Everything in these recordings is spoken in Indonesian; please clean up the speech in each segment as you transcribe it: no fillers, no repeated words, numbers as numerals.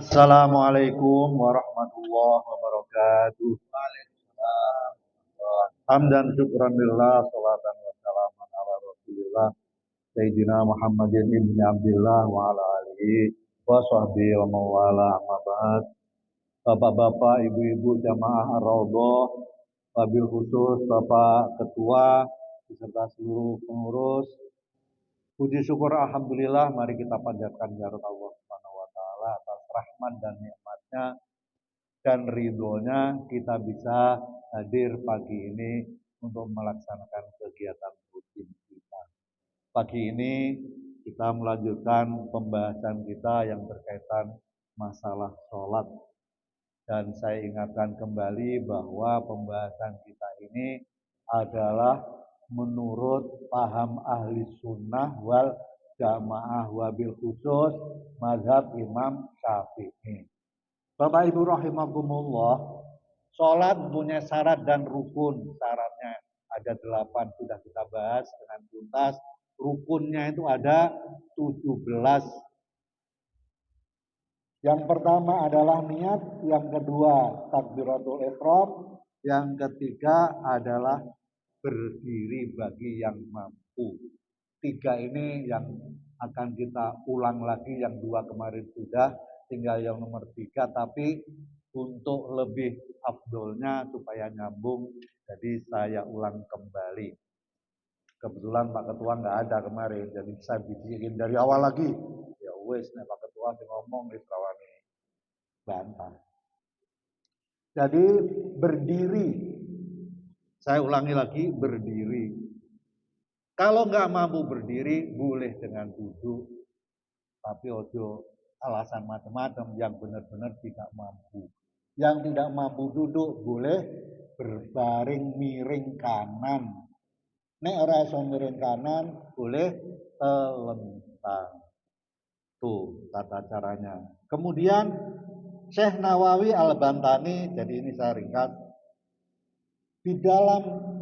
Assalamualaikum warahmatullahi wabarakatuh. Hamdan syukran lillah, salatan wa salaman ala rasulillah Sayyidina Muhammadin ibni Abdillah wa ala alihi wa sahbihi wa mawala amma ba'd. Bapak-bapak, ibu-ibu jamaah Ar-Raudhah, wabil khusus Bapak Ketua beserta seluruh pengurus, puji syukur alhamdulillah, mari kita panjatkan jarum Allah Subhanahu wa taala atas rahmat dan nikmatnya dan ridhonya kita bisa hadir pagi ini untuk melaksanakan kegiatan rutin kita. Pagi ini kita melanjutkan pembahasan kita yang berkaitan masalah sholat. Dan saya ingatkan kembali bahwa pembahasan kita ini adalah menurut paham ahli sunnah wal jamaah wabil khusus mazhab Imam Syafi'i. Bapak Ibu rahimakumullah, sholat punya syarat dan rukun. Syaratnya ada 8, sudah kita bahas dengan tuntas. Rukunnya itu ada 17. Yang pertama adalah niat, yang kedua takbiratul ihram, yang ketiga adalah berdiri bagi yang mampu. 3 ini yang akan kita ulang lagi, yang 2 kemarin sudah, tinggal yang nomor 3, tapi untuk lebih afdolnya supaya nyambung, jadi saya ulang kembali. Kebetulan Pak Ketua nggak ada kemarin, jadi saya bikin dari awal lagi. Ya wes, nih Pak Ketua ngomong di rawani bantah. Jadi berdiri, saya ulangi lagi, berdiri. Kalau nggak mampu berdiri, boleh dengan duduk, tapi ojo alasan macam-macam, yang benar-benar tidak mampu. Yang tidak mampu duduk boleh berbaring miring kanan. Nek ora iso miring kanan boleh telentang. Tuh tata caranya. Kemudian Syekh Nawawi Al-Bantani, jadi ini saya ringkas, di dalam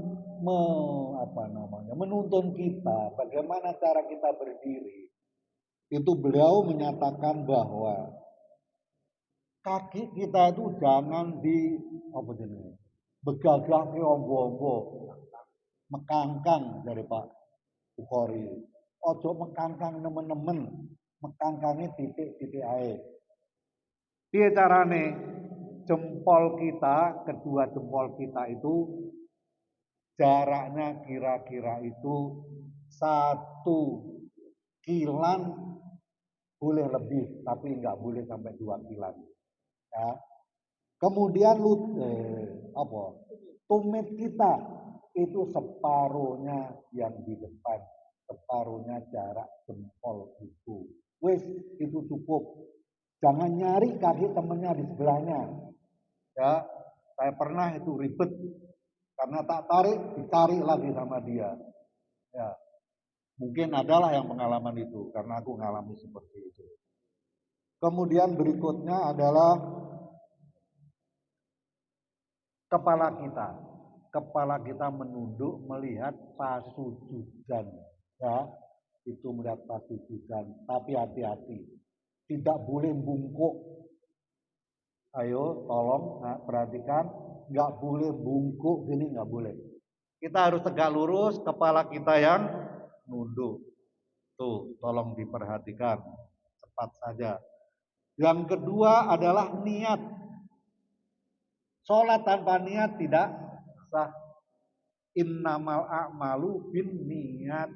menuntun kita bagaimana cara kita berdiri, itu beliau menyatakan bahwa kaki kita itu jangan di begagah ke ombo-ombo, mekangkang dari Pak Bukhari. Ojo mekangkang nemen-nemen, mekangkangnya titik-titik air. Piye carane? Jempol kita, kedua jempol kita itu jaraknya kira-kira itu 1 kilan, boleh lebih, tapi enggak boleh sampai 2 kilan. Ya. Kemudian tumit kita itu separuhnya yang di depan, separuhnya jarak jempol itu. Wis, itu cukup. Jangan nyari kaki temennya di sebelahnya. Ya, saya pernah itu ribet karena tak tarik, ditarik lagi sama dia. Ya, mungkin adalah yang pengalaman itu karena aku mengalami seperti itu. Kemudian berikutnya adalah kepala kita. Kepala kita menunduk melihat pasujudan. Ya, itu melihat pasujudan. Tapi hati-hati, tidak boleh bungkuk. Ayo, tolong perhatikan, nggak boleh bungkuk gini, nggak boleh. Kita harus tegak lurus, kepala kita yang nunduk. Tuh, tolong diperhatikan, cepat saja. Yang kedua adalah niat. Sholat tanpa niat tidak sah. Innamal a'malu bin niat.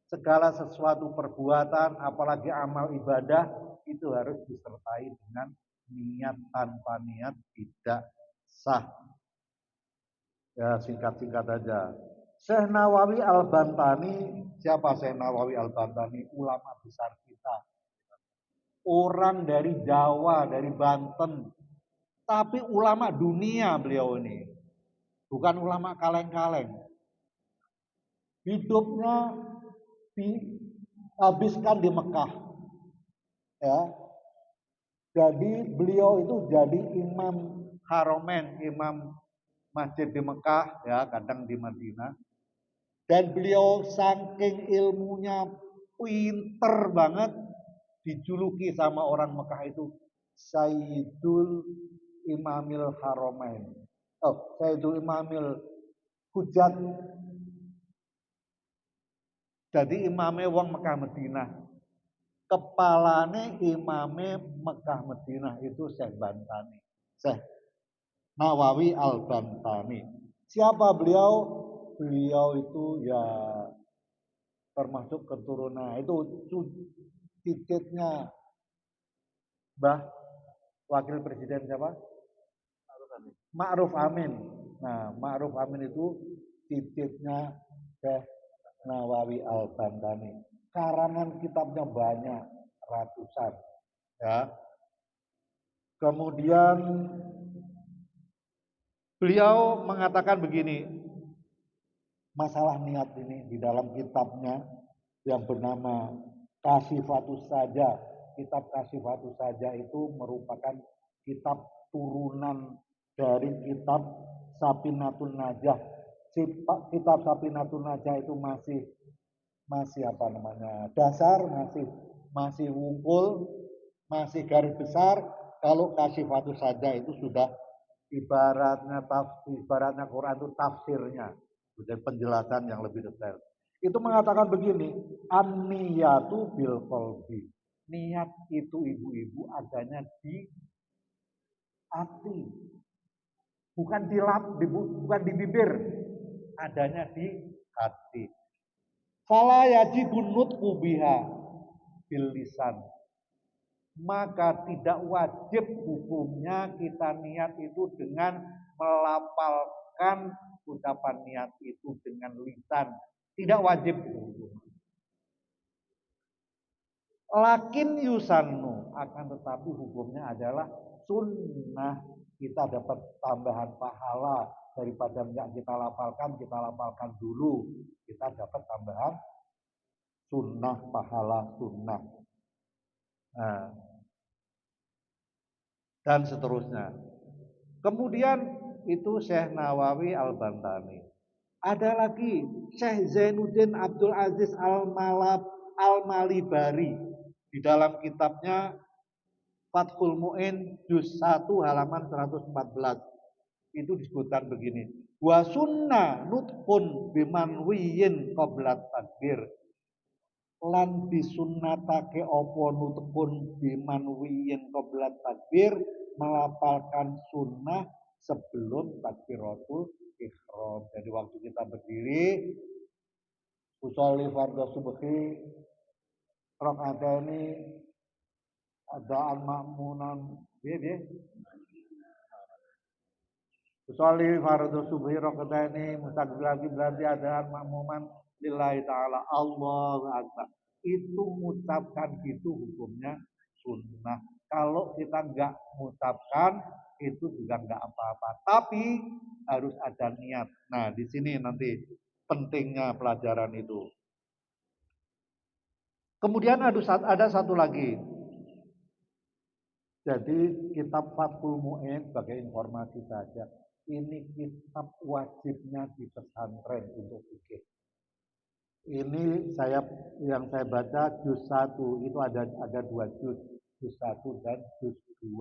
Segala sesuatu perbuatan, apalagi amal ibadah, itu harus disertai dengan niat. Tanpa niat tidak sah. Ya, singkat-singkat aja. Syekh Nawawi Al-Bantani, siapa Syekh Nawawi Al-Bantani? Ulama besar kita. Orang dari Jawa, dari Banten. Tapi ulama dunia beliau ini. Bukan ulama kaleng-kaleng. Hidupnya dihabiskan di Mekah. Ya. Jadi beliau itu jadi imam Haromen, imam masjid di Mekah, ya, kadang di Madinah. Dan beliau saking ilmunya pinter banget, dijuluki sama orang Mekah itu Sayyidul Imamil Haramain. Sayyidul Imamil Hujat. Jadi imame wong Mekah Madinah. Kepalane imame Mekah Madinah itu Syekh Bantani. Syekh Nawawi Al-Bantani. Siapa beliau? Beliau itu ya termasuk keturunan itu cicitnya Mbah Wakil Presiden siapa? Ma'ruf Amin. Nah, Ma'ruf Amin itu cicitnya Syekh Nawawi Al-Bantani. Karangan kitabnya banyak, ratusan. Ya. Kemudian beliau mengatakan begini, masalah niat ini di dalam kitabnya yang bernama Kasifatus Saja. Kitab Kasifatus Saja itu merupakan kitab turunan dari kitab Safinatun Najah. Kitab Safinatun Najah itu masih apa namanya? Dasar, masih wungkul, masih garis besar. Kalau Kasifatus Saja itu sudah ibaratnya Quran itu tafsirnya, dan penjelasan yang lebih detail. Itu mengatakan begini, an-niyatu bil qalbi. Niat itu ibu-ibu adanya di hati. Bukan di bibir, adanya di hati. Fala yajibun nutqu biha bil lisan. Maka tidak wajib hukumnya kita niat itu dengan melafalkan ucapan niat itu dengan lisan. Tidak wajib hukumnya. Lakin yusannu, akan tetapi hukumnya adalah sunnah. Kita dapat tambahan pahala daripada enggak kita lapalkan dulu. Kita dapat tambahan sunnah, pahala sunnah. Nah, dan seterusnya. Kemudian itu Syekh Nawawi Al-Bantani. Ada lagi Syekh Zainuddin Abdul Aziz Al-Malibari di dalam kitabnya Fathul Mu'in juz 1 halaman 114. Itu disebutkan begini. Wa sunnah nutqun bimanwiyin qablat takbir. Lan disunnatake apa nutqun bimanwiyin qablat takbir, melafalkan sunnah sebelum takbiratul ihram. Jadi waktu kita berdiri usolli fardhu subhi rakaataini adaan ma'munan piye usolli fardhu subhi rakaataini mustaqbil berarti adaan ma'muman lillahi ta'ala Allahu akbar. Itu mengucapkan gitu hukumnya sunnah. Kalau kita enggak mengucapkan itu juga enggak apa-apa. Tapi harus ada niat. Nah, di sini nanti pentingnya pelajaran itu. Kemudian ada satu lagi. Jadi kitab Fathul Mu'in sebagai informasi saja. Ini kitab wajibnya di pesantren untuk fikih. Ini yang saya baca juz 1 itu ada 2 juz 1 dan juz 2.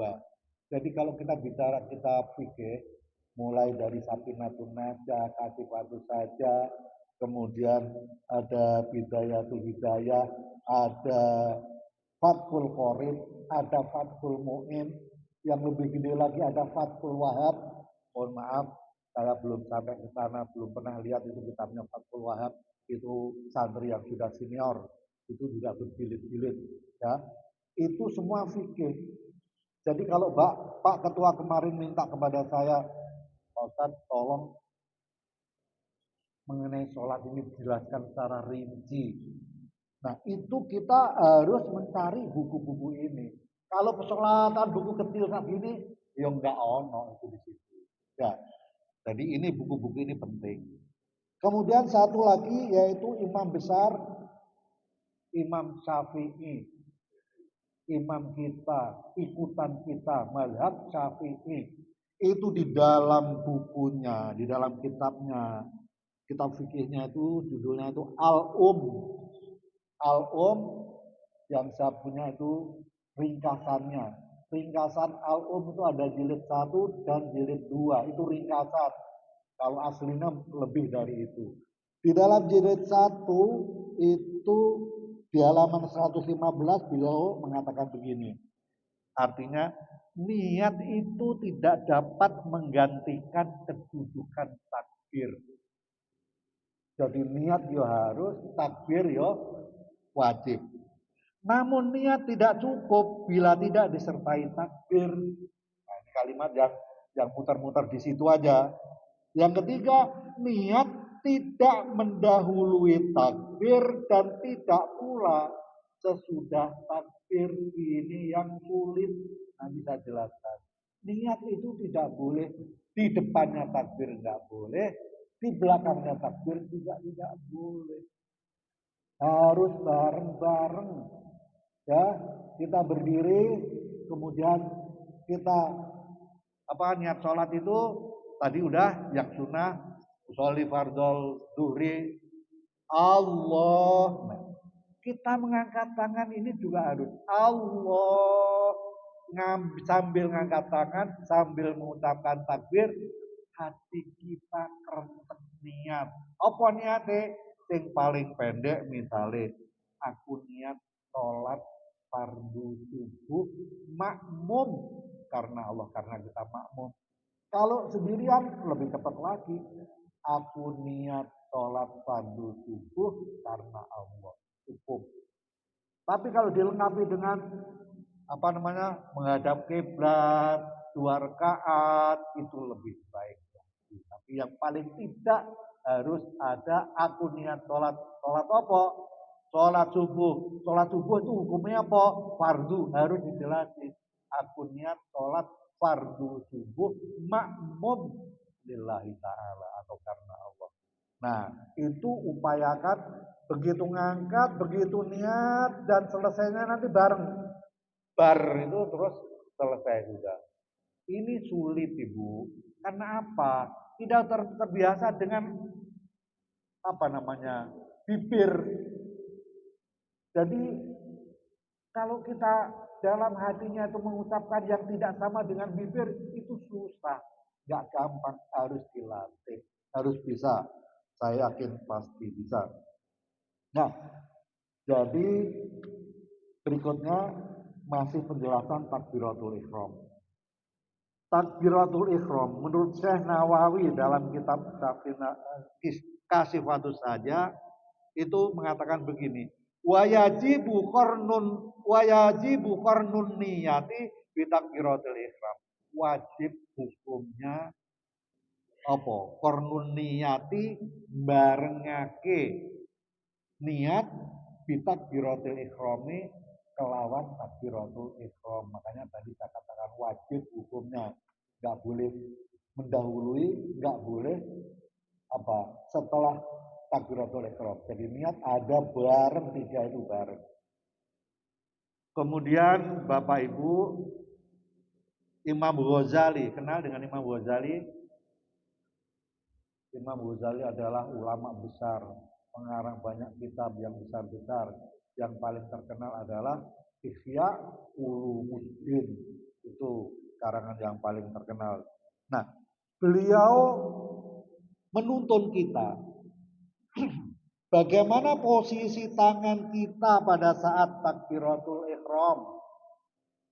Jadi kalau kita bicara kitab fikih mulai dari Safinatun Najah, Kasifatus Saja, kemudian ada Bidayatul Hidayah, ada Fathul Qorib, ada Fathul Mu'in, yang lebih gede lagi ada Fathul Wahab. Mohon maaf, saya belum sampai ke sana, belum pernah lihat itu kitabnya Fathul Wahab. Itu santri yang sudah senior, itu juga berjilid-jilid, ya. Itu semua fikih. Jadi kalau Pak Ketua kemarin minta kepada saya, Pak Ustadz tolong mengenai sholat ini dijelaskan secara rinci. Nah, itu kita harus mencari buku-buku ini. Kalau persolatan buku kecil kayak gini, ya enggak ono itu di situ. Ya. Jadi ini buku-buku ini penting. Kemudian satu lagi yaitu imam besar Imam Syafi'i. Imam kita, ikutan kita, mazhab Syafi'i. Itu di dalam bukunya, di dalam kitabnya, kitab fikihnya itu judulnya itu Al-Um. Al-Um yang saya punya itu ringkasannya. Ringkasan Al-Um itu ada jilid 1 dan jilid 2. Itu ringkasan. Kalau aslinya lebih dari itu. Di dalam jilid 1 itu di halaman 115 beliau mengatakan begini. Artinya niat itu tidak dapat menggantikan kedudukan takbir. Jadi niat yo harus, takbir yo wajib. Namun niat tidak cukup bila tidak disertai takbir. Nah, ini kalimat yang muter-muter di situ aja. Yang ketiga, niat tidak mendahului takbir dan tidak pula sesudah takbir. Ini yang sulit. Nanti saya jelaskan. Niat itu tidak boleh di depannya takbir, enggak boleh, di belakangnya takbir juga tidak boleh. Harus bareng-bareng. Ya, kita berdiri, kemudian kita niat sholat itu tadi udah yang sunnah, usolli fardhol zuhri, Allah. Nah, kita mengangkat tangan ini juga harus Allah, sambil ngangkat tangan, sambil mengucapkan takbir, hati kita kerentek niat. Apa niate? Yang paling pendek misalnya, aku niat sholat fardu subuh makmum karena Allah, karena kita makmum. Kalau sendirian lebih cepat lagi, aku niat sholat fardu subuh karena Allah, cukup. Tapi kalau dilengkapi dengan menghadap kiblat, 2 rakaat, itu lebih baik. Tapi yang paling tidak harus ada aku niat sholat apa? Sholat subuh. Sholat subuh itu hukumnya apa? Fardu, harus dijelasin. Aku niat sholat fardu subuh makmum lillahi ta'ala atau karena Allah. Nah, itu upayakan begitu ngangkat, begitu niat, dan selesainya nanti bareng. Bar itu terus selesai juga. Ini sulit Ibu. Karena apa? Tidak terbiasa dengan bibir. Jadi kalau kita dalam hatinya itu mengucapkan yang tidak sama dengan bibir, itu susah. Gak gampang, harus dilatih. Harus bisa. Saya yakin pasti bisa. Nah, jadi berikutnya masih penjelasan takbiratul ihram. Takbiratul ihram menurut Syekh Nawawi dalam kitab Kasifatus Saja itu mengatakan begini, wayajibu qarnun niyati bi takbiratul ihram. Wajib hukumnya apa? Qarnun niyati barengake niat bi takbiratul ihrami kelawan takbiratul ihram. Makanya tadi saya katakan wajib hukumnya, nggak boleh mendahului, nggak boleh setelah takbiratul ihram. Jadi niat ada bareng, 3 itu bareng. Kemudian Bapak Ibu, Imam Ghazali, kenal dengan Imam Ghazali? Imam Ghazali adalah ulama besar, pengarang banyak kitab yang besar-besar. Yang paling terkenal adalah Ihya Ulumuddin. Itu karangan yang paling terkenal. Nah, beliau menuntun kita bagaimana posisi tangan kita pada saat takbiratul ihram.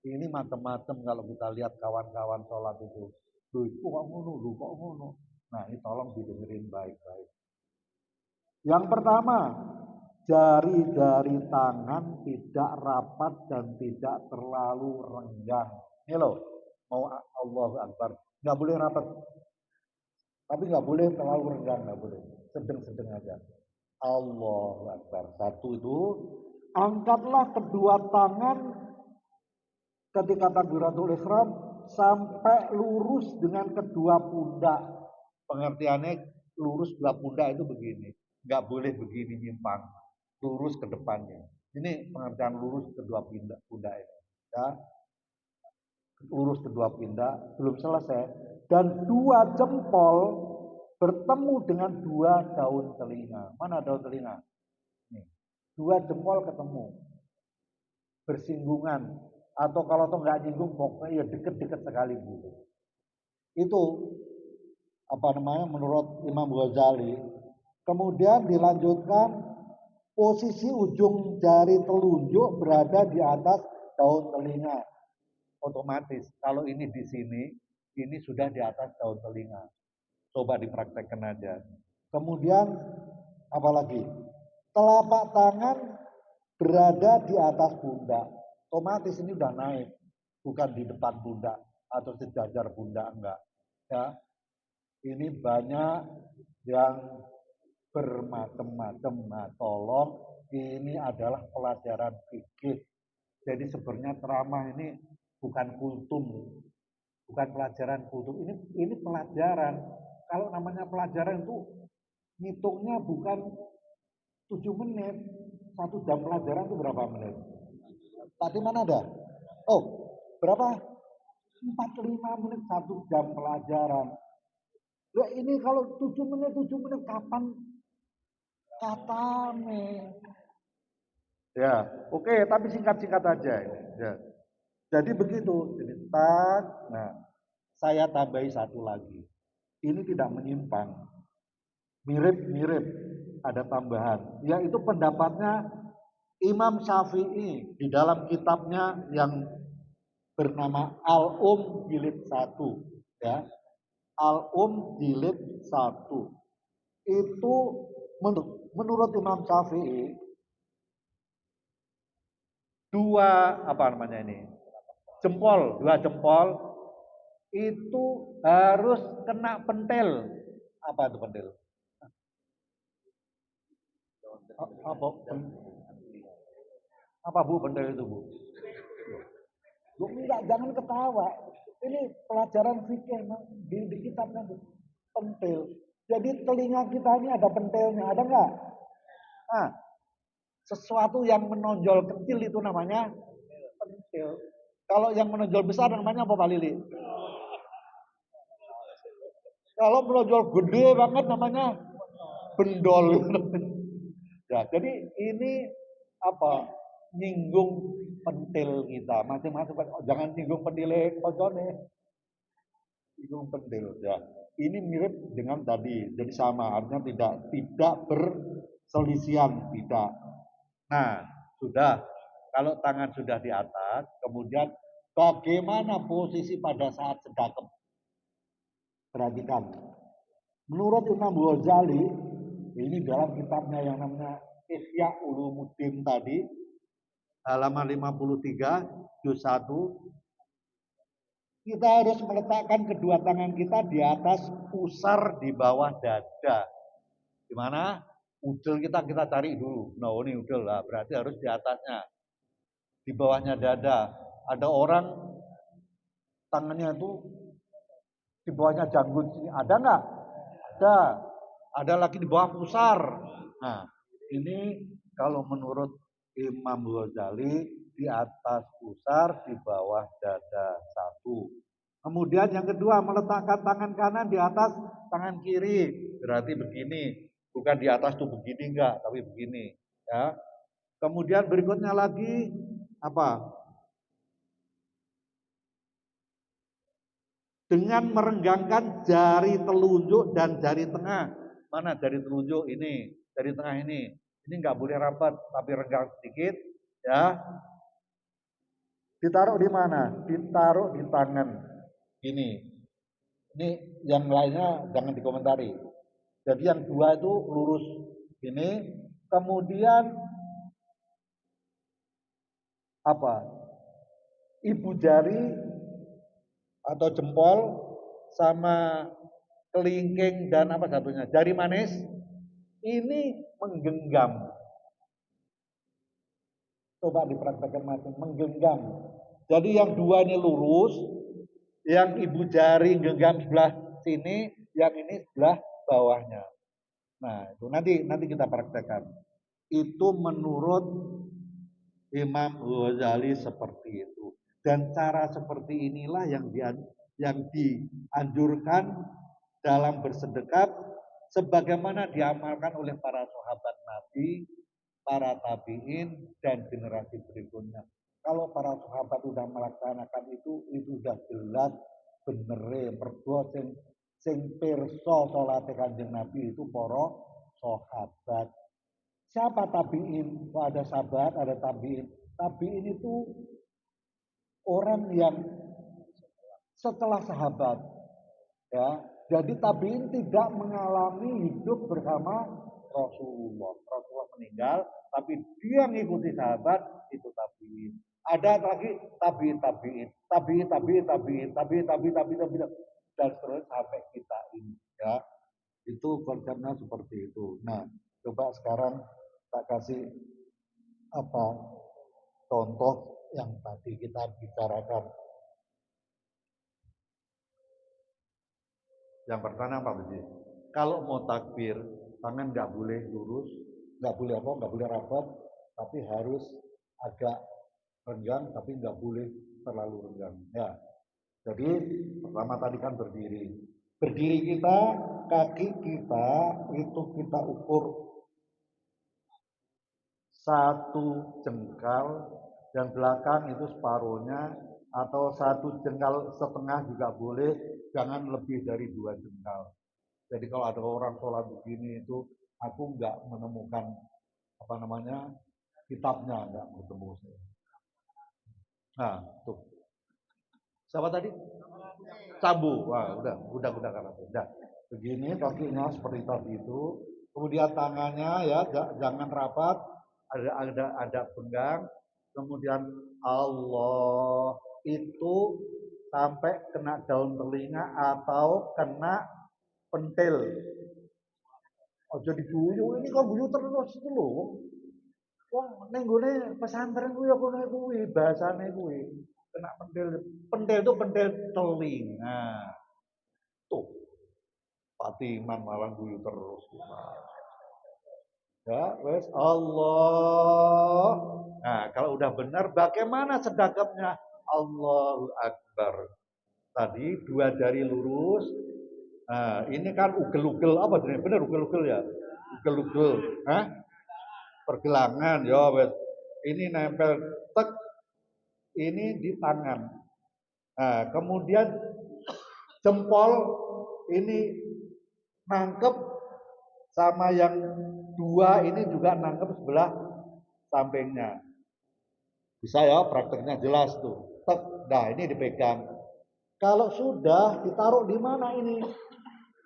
Ini macam-macam kalau kita lihat kawan-kawan sholat itu. Loh, kok ngono? Nah, ini tolong didengerin baik-baik. Yang pertama, jari-jari tangan tidak rapat dan tidak terlalu renggang. Ini loh, mau Allahu Akbar. Nggak boleh rapat. Tapi nggak boleh terlalu renggang, nggak boleh. Sedang-sedang aja. Allahu Akbar. 1 itu, angkatlah kedua tangan ketika takbiratul ihram sampai lurus dengan kedua pundak. Pengertiannya lurus 2 pundak itu begini. Nggak boleh begini nyimpang. Lurus ke depannya. Ini pengertian lurus kedua pundak ini. Ya. Lurus kedua pundak, belum selesai. Dan 2 jempol bertemu dengan 2 daun telinga. Mana daun telinga? Nih. 2 jempol ketemu. Bersinggungan. Atau kalau tuh nggak nyinggung pokoknya ya deket-deket sekali gitu. Itu menurut Imam Ghazali. Kemudian dilanjutkan posisi ujung jari telunjuk berada di atas daun telinga. Otomatis kalau ini di sini, ini sudah di atas daun telinga. Coba dipraktekkan aja. Kemudian apalagi? Telapak tangan berada di atas pundak. Otomatis ini udah naik, bukan di depan pundak atau sejajar pundak, enggak. Ya, ini banyak yang bermacam-macam. Nah, tolong ini adalah pelajaran fikih. Jadi sebenarnya ceramah ini bukan kultum, bukan pelajaran kultum. Ini pelajaran. Kalau namanya pelajaran itu ngitungnya bukan 7 menit. 1 jam pelajaran itu berapa menit? Tadi mana ada? Oh, berapa? 45 menit 1 jam pelajaran. Nah, ini kalau 7 menit, 7 menit kapan katame? Ya, oke, tapi singkat-singkat aja. Ya. Jadi begitu. Jadi tak. Nah, saya tambahi satu lagi. Ini tidak menyimpang. Mirip-mirip ada tambahan. Yaitu pendapatnya Imam Syafi'i di dalam kitabnya yang bernama Al-Jilid 1. Ya. Al Jilid 1. Itu menurut Imam Syafi'i dua jempol itu harus kena pentil. Apa itu pentil? Apa Bu pentil itu Bu? Bu enggak, jangan ketawa. Ini pelajaran fikih di kitabnya pentil. Jadi telinga kita ini ada pentilnya, ada enggak? Nah, sesuatu yang menonjol kecil itu namanya pentil. Kalau yang menonjol besar namanya apa Pak Lili? Kalau menonjol gede banget namanya bendol. Ya, jadi ini nyinggung pentil kita. Masing-masing jangan nyinggung pentil kocone. Nyinggung pentil ya. Ini mirip dengan tadi. Jadi sama, artinya tidak berselisihan, tidak. Nah, sudah. Kalau tangan sudah di atas, kemudian bagaimana posisi pada saat sedekap? Perhatikan. Menurut Imam Ghazali, ini dalam kitabnya yang namanya Ihya Ulumuddin tadi, halaman 53, juz 1, kita harus meletakkan kedua tangan kita di atas pusar di bawah dada. Gimana? Udel kita cari dulu. Nah, ini udel lah, berarti harus di atasnya. Di bawahnya dada. Ada orang tangannya itu di bawahnya janggut sini. Ada nggak? Ada. Ada lagi di bawah pusar. Nah, ini kalau menurut Imam Ghazali di atas pusar, di bawah dada 1. Kemudian yang kedua, meletakkan tangan kanan di atas tangan kiri. Berarti begini. Bukan di atas tuh begini enggak, tapi begini. Ya. Kemudian berikutnya lagi apa? Dengan merenggangkan jari telunjuk dan jari tengah. Mana jari telunjuk ini, jari tengah ini. Ini enggak boleh rapat, tapi renggang sedikit. Ya. Ditaruh di mana? Ditaruh di tangan. Ini yang lainnya jangan dikomentari. Jadi yang dua itu lurus ini. Kemudian ibu jari atau jempol sama kelingking dan satunya, jari manis ini menggenggam. Coba dipraktekkan masing menggenggam. Jadi yang dua ini lurus, yang ibu jari genggam sebelah sini, yang ini sebelah bawahnya. Nah, itu nanti kita praktekkan. Itu menurut Imam Ghazali seperti itu. Dan cara seperti inilah yang dianjurkan dalam bersedekap sebagaimana diamalkan oleh para sahabat Nabi, para tabi'in dan generasi berikutnya. Kalau para sahabat sudah melaksanakan itu sudah jelas bener mergo sing pirsa salate Kanjeng Nabi itu para sahabat. Siapa tabiin? Oh, ada sahabat, ada tabiin. Tabiin itu orang yang setelah sahabat, ya. Jadi tabiin tidak mengalami hidup bersama Rasulullah. Rasulullah meninggal, tapi dia ngikuti sahabat, itu tabiin. Ada lagi tabiin, tabiin, tabiin, tabiin, tabiin, tabiin, tabiin, tabiin, tabiin, dan terus sampai kita ini, ya. Itu konsepnya seperti itu. Nah, coba sekarang tak kasih apa contoh yang tadi kita bicarakan. Yang pertama apa Budi? Kalau mau takbir, tangan nggak boleh lurus, Nggak boleh apa, nggak boleh rapat, tapi harus agak renggang, tapi nggak boleh terlalu renggang. Ya, jadi pertama tadi kan berdiri. Berdiri kita, kaki kita itu kita ukur satu jengkal dan belakang itu separuhnya, atau satu jengkal setengah juga boleh, jangan lebih dari 2 jengkal. Jadi kalau ada orang sholat begini itu, aku nggak menemukan apa namanya kitabnya, nggak bertemu saya. Nah, tuh. Siapa tadi? Sabu. Wah, udah kan aku. Udah. Begini kakinya seperti tadi itu. Kemudian tangannya ya jangan rapat, ada penggang. Kemudian Allah itu sampai kena daun telinga atau kena pentil. Oh jadi guyu, ini kok guyu terus itu loh. Wong ning gone pesantren kuwi apa kuwi bahasane kuwi. Kena pentil. Pentil itu pentil telinga. Tuh, Pak Timan malah guyu terus. Ya, wes Allah. Nah, kalau udah benar bagaimana sedekapnya? Allahu Akbar. Tadi 2 jari lurus. Nah, ini kan ugel-ugel apa jenis? Benar ugel-ugel ya? Ugel-ugel. Hah? Pergelangan ya wes. Ini nempel tek ini di tangan. Nah, kemudian jempol ini nangkep sama yang 2 ini juga nangkep sebelah sampingnya. Bisa ya prakteknya jelas tuh. Tek, nah ini dipegang. Kalau sudah ditaruh di mana ini?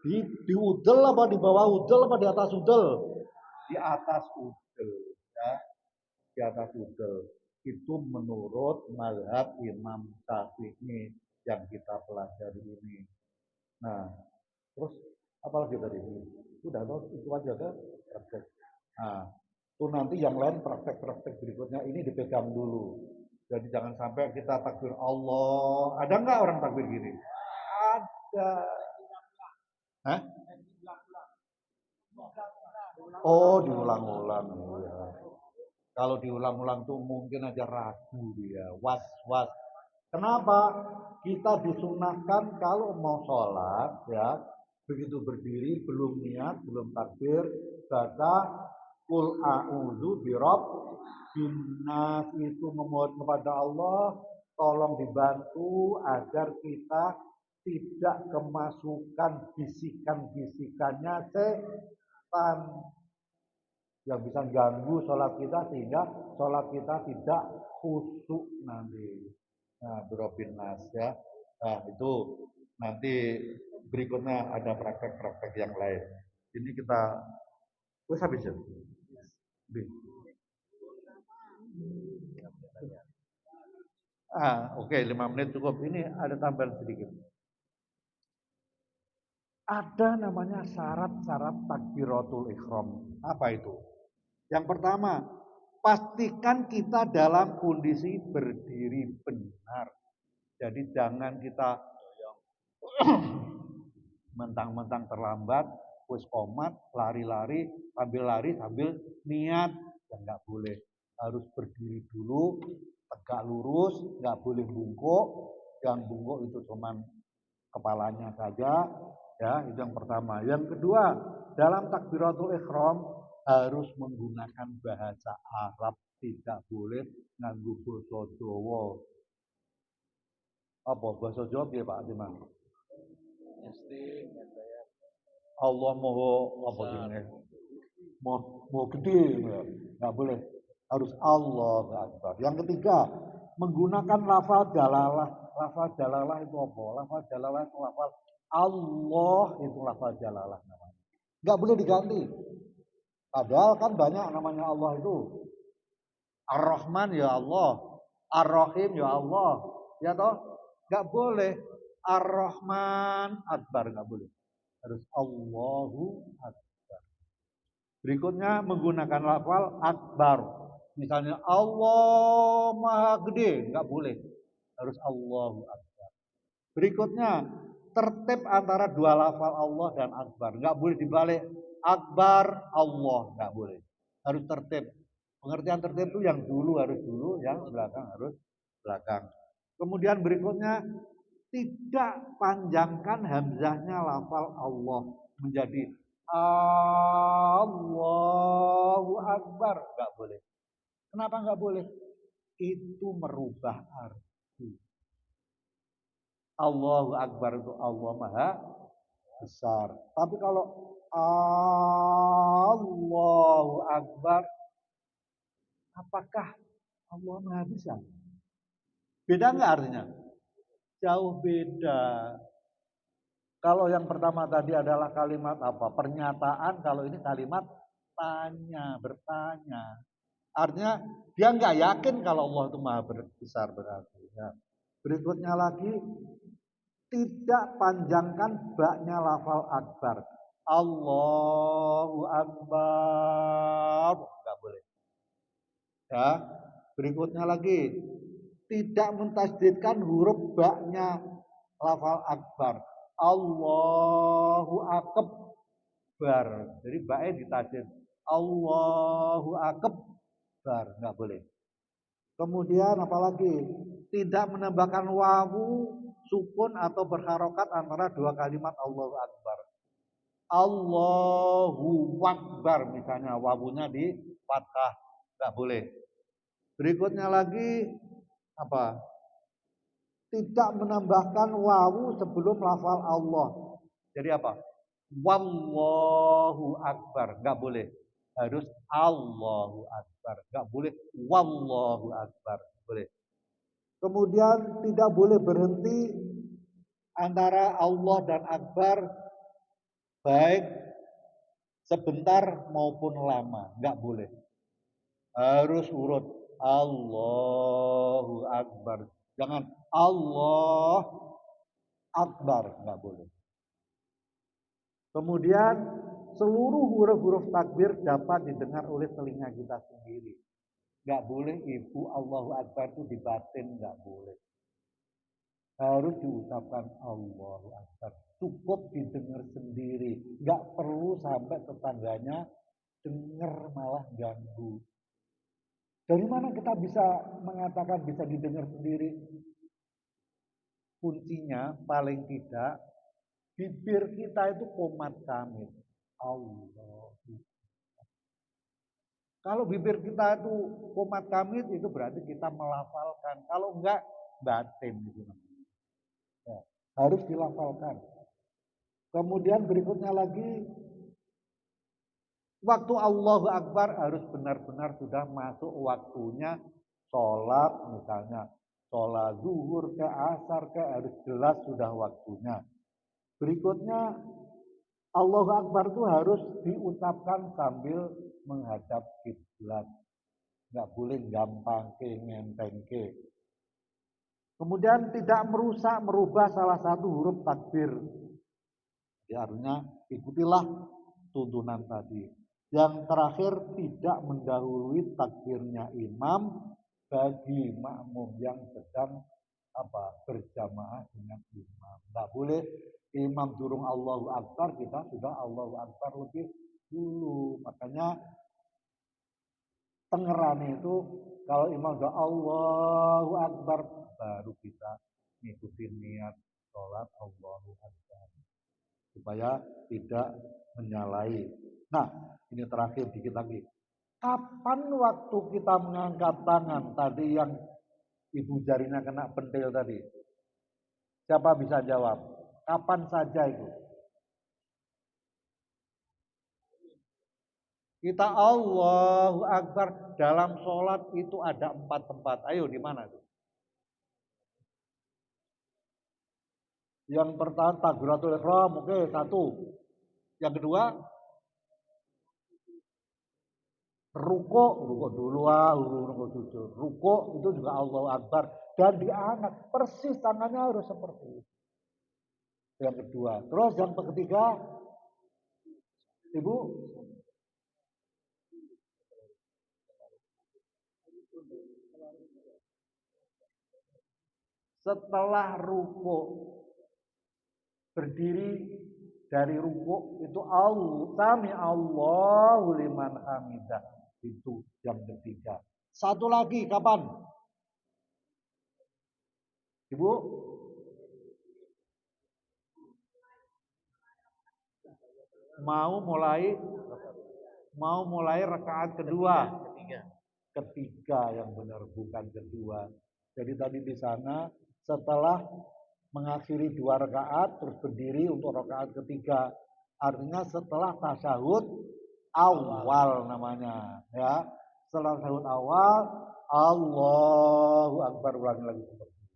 Di udel apa di bawah udel apa di atas udel? Di atas udel, ya. Di atas udel. Itu menurut mazhab Imam Syafi'i yang kita pelajari ini. Nah, terus apalagi tadi? Sudah itu aja kan praktek. Nah, itu nanti yang lain praktek-praktek berikutnya ini dipegang dulu. Jadi jangan sampai kita takbir Allah. Ada nggak orang takbir gini? Ada. Hah? Oh, diulang-ulang. Ya. Kalau diulang-ulang tuh mungkin aja ragu dia, was-was. Kenapa? Kita disunahkan kalau mau sholat, ya, begitu berdiri, belum niat, belum takbir, baca Qul a'udzu birabbinas, itu memohon kepada Allah, tolong dibantu agar kita tidak kemasukan bisikan-bisikannya setan yang bisa ganggu sholat kita sehingga sholat kita tidak khusyuk nanti. Nah, birabbinas ya. Nah, itu nanti berikutnya ada praktek-praktek yang lain. Ini kita wes habis ya. Oke, 5 menit cukup. Ini ada tambahan sedikit. Ada namanya syarat-syarat takbiratul ihram. Apa itu? Yang pertama, pastikan kita dalam kondisi berdiri benar. Jadi jangan kita mentang-mentang terlambat, wis komat, lari-lari, sambil niat, ya nggak boleh. Harus berdiri dulu, tegak lurus, nggak boleh bungkuk. Yang bungkuk itu cuman kepalanya saja, ya itu yang pertama. Yang kedua, dalam takbiratul ihram harus menggunakan bahasa Arab, tidak boleh nganggo basa Jawa. Apa bahasa Jawa piye Pak Timan? Allah mau apa jenenge? Mau gede, nggak boleh. Harus Allah Akbar. Yang ketiga, menggunakan lafal jalalah. Lafal jalalah itu apa? Lafal jalalah itu lafal Allah, itu lafal jalalah namanya. Nggak boleh diganti. Padahal kan banyak namanya Allah itu. Ar-Rahman ya Allah, Ar-Rahim ya Allah, ya toh? Nggak boleh. Ar-Rahman Akbar nggak boleh. Harus Allahu Akbar. Berikutnya menggunakan lafal Akbar. Misalnya Allah Maha Gede, nggak boleh. Harus Allahu Akbar. Berikutnya tertib antara dua lafal Allah dan Akbar. Nggak boleh dibalik. Akbar Allah, nggak boleh. Harus tertib. Pengertian tertib itu yang dulu harus dulu, yang belakang harus belakang. Kemudian berikutnya tidak panjangkan hamzahnya lafal Allah menjadi Allahu Akbar, nggak boleh. Kenapa nggak boleh? Itu merubah arti. Allahu Akbar itu Allah Maha Besar. Tapi kalau Allahu Akbar, apakah Allah Maha Besar? Beda nggak artinya? Jauh beda. Kalau yang pertama tadi adalah kalimat apa? Pernyataan, kalau ini kalimat tanya, bertanya. Artinya dia nggak yakin kalau Allah itu Maha Besar berarti. Ya. Berikutnya lagi, tidak panjangkan baknya lafal akbar. Allahu Akbar. Nggak boleh. Ya. Berikutnya lagi, tidak mentasdidkan huruf baknya lafal akbar. Allahu Akbar. Jadi baknya ditasdid. Allahu Akbar. Nggak boleh. Kemudian apalagi? Tidak menambahkan wawu, sukun atau berharokat antara dua kalimat Allahu Akbar. Allahu Akbar misalnya wawunya di fathah. Nggak boleh. Berikutnya lagi apa? Tidak menambahkan wawu sebelum lafal Allah. Jadi apa? Wallahu Akbar. Nggak boleh. Harus Allahu Akbar. Nggak boleh Wallahu Akbar. Boleh. Kemudian tidak boleh berhenti antara Allah dan Akbar baik sebentar maupun lama. Nggak boleh. Harus urut Allahu Akbar. Jangan Allah Akbar. Nggak boleh. Kemudian seluruh huruf-huruf takbir dapat didengar oleh telinga kita sendiri. Nggak boleh ibu Allahu Akbar itu dibatin, nggak boleh. Harus diucapkan Allahu Akbar. Cukup didengar sendiri. Nggak perlu sampai tetangganya dengar malah ganggu. Dari mana kita bisa mengatakan bisa didengar sendiri? Kuncinya paling tidak bibir kita itu komat kamit. Allah. Kalau bibir kita itu komat kamit itu berarti kita melafalkan. Kalau enggak batin itu namanya. Ya, harus dilafalkan. Kemudian berikutnya lagi waktu Allahu Akbar harus benar-benar sudah masuk waktunya sholat misalnya. Sholat zuhur ke asar ke harus jelas sudah waktunya. Berikutnya Allahu Akbar itu harus diucapkan sambil menghadap kiblat. Nggak boleh gampang ke ngenteng ke. Kemudian tidak merusak, merubah salah satu huruf takbir. Ya, artinya ikutilah tuntunan tadi. Yang terakhir tidak mendahului takbirnya imam bagi makmum yang sedang berjamaah dengan imam. Nggak boleh imam durung Allahu Akbar, kita sudah Allahu Akbar lebih dulu. Makanya tengerane itu kalau imam sudah Allahu Akbar baru kita ngikutin niat sholat Allahu Akbar. supaya tidak menyalahi. Nah, ini terakhir dikit lagi. Kapan waktu kita mengangkat tangan tadi yang ibu jarinya kena pentil tadi? Siapa bisa jawab? Kapan saja itu? Kita Allahu Akbar dalam sholat itu ada 4 tempat. Ayo di mana tuh? Yang pertama takbiratul ihram, oke, 1. Yang kedua ruko dulu ruko sujud. Ruko itu juga Allahu Akbar dan diangkat persis tangannya harus seperti itu. Yang kedua, terus yang ketiga, Ibu, setelah ruko berdiri dari ruko itu sami Allahu liman hamidah, itu yang ketiga. Satu lagi kapan? Ibu? Mau mulai rakaat kedua. Ketiga yang benar, bukan kedua. Jadi tadi di sana setelah mengakhiri 2 rakaat terus berdiri untuk rakaat ketiga. Artinya setelah tasyahud awal namanya, ya. Setelah tasyahud awal, Allahu Akbar, ulangi lagi seperti itu.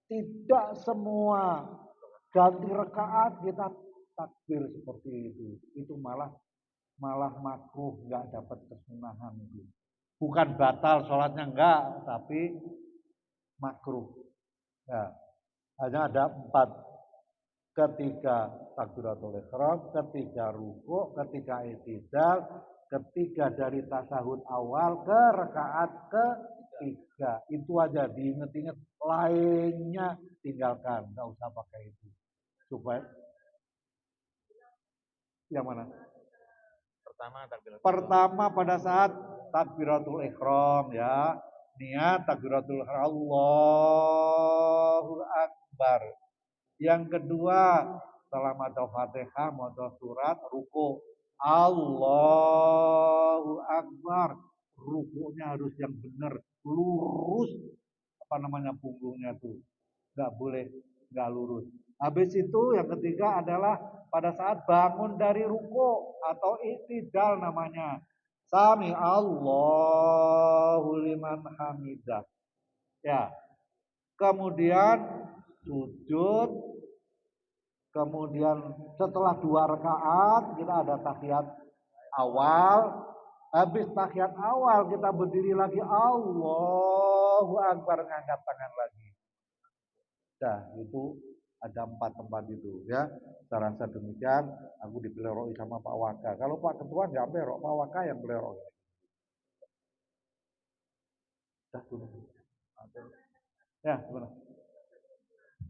Tidak semua ganti rakaat kita takbir seperti itu. Itu malah makruh, nggak dapat kesunahan itu. Bukan batal sholatnya enggak, tapi makruh. Ya, hanya ada 4. Ketika takbiratul ihram, ketika ruku, ketika i'tidal, ketika dari tasyahud awal ke rakaat ketiga. Itu aja diinget-inget, lainnya tinggalkan, enggak usah pakai itu. Supaya yang mana? Pertama pada saat takbiratul ihram, ya. Niat takbiratul ihram, Allahu Akbar. Yang kedua, setelah maca Fatihah, maca surat, ruku. Allahu Akbar. Rukunya harus yang benar, lurus punggungnya tuh. Enggak lurus. Habis itu yang ketiga adalah pada saat bangun dari ruku atau i'tidal namanya. Sami Allahu liman hamidah. Ya. Kemudian sujud. Kemudian setelah 2 rakaat kita ada tahiyat awal. Habis tahiyat awal kita berdiri lagi, Allahu Akbar, ngangkat tangan lagi. Nah, itu ada 4 tempat itu, ya. Saya rasa demikian. Aku dipeleroi sama Pak Waka. Kalau Pak Ketua nggak perok, Pak Waka yang peleroi. Ya, gimana?